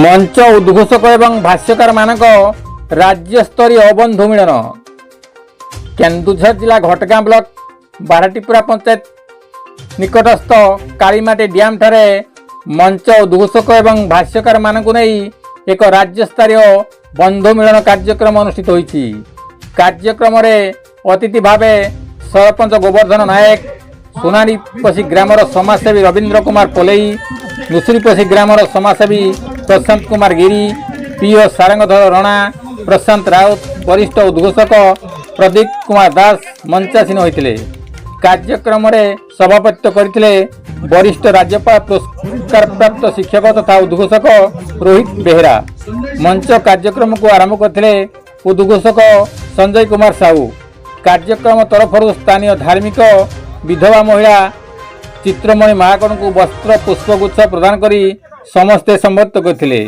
मंच उद्घोषक एवं भाष्यकार मानक राज्यस्तरीय बंधु मिलन केन्दुझर जिला घटगाँ ब्लॉक बाराटीपुरा पंचायत निकटस्थ कालीमाटी डैम ठारे मंच उद्घोषक एवं भाष्यकार मानक नहीं एक राज्यस्तरीय बंधु मिलन कार्यक्रम अनुष्ठित होईछि। कार्यक्रम अतिथि भावे सरपंच गोवर्धन नायक, सोनारीपसी ग्रामर समाजसेवी रवींद्र कुमार पोलई, नुसुरीपसी ग्रामर समाजसेवी प्रशांत कुमार गिरी, पीओ सारंगधर रणा, प्रशांत राउत, वरिष्ठ उद्घोषक प्रदीप कुमार दास मंचासीन होते। कार्यक्रम सभापतित्व करते वरिष्ठ राज्यपाल पुरस्कार प्राप्त शिक्षक तथा उद्घोषक रोहित बेहेरा। मंच कार्यक्रम को आरंभ करते उद्घोषक संजय कुमार साहू। कार्यक्रम तरफ स्थानीय धार्मिक विधवा महिला चित्रमणि महाकण को वस्त्र पुष्पगुच्छ प्रदान करी समस्ते संबोधित करते।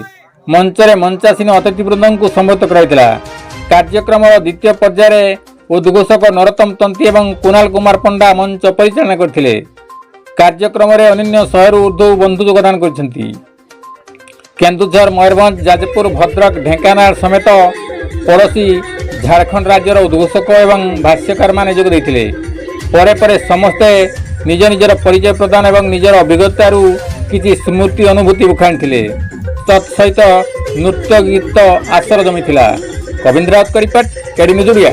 मंचरे मंचासीन अतिथिवृंद को संबोधित कराइला। कार्यक्रम द्वितीय पर्यायर उद्घोषक नरोत्तम तंती एवं कुणाल कुमार पंडा मंच परिचालना करते। कार्यक्रम अन्य 100 रु ऊर्ध्व बंधु योगदान करछन्ति। केन्दुझर, मयूरभंज, जाजपुर, भद्रक, ढेंकानाल समेत पड़ोशी झारखंड राज्यर उद्घोषक एवं भाष्यकार माने जोग देथिले। परे परे समस्ते निज निजर परिचय प्रदान एवं निजर अभिज्ञतारू किछि स्मृति अनुभूति उखाणिथिले। तत्सहित नृत्य गीत आसर जमीथिला। कविंद्र राउत का रिपोर्ट, केडी न्यूज ओडिया।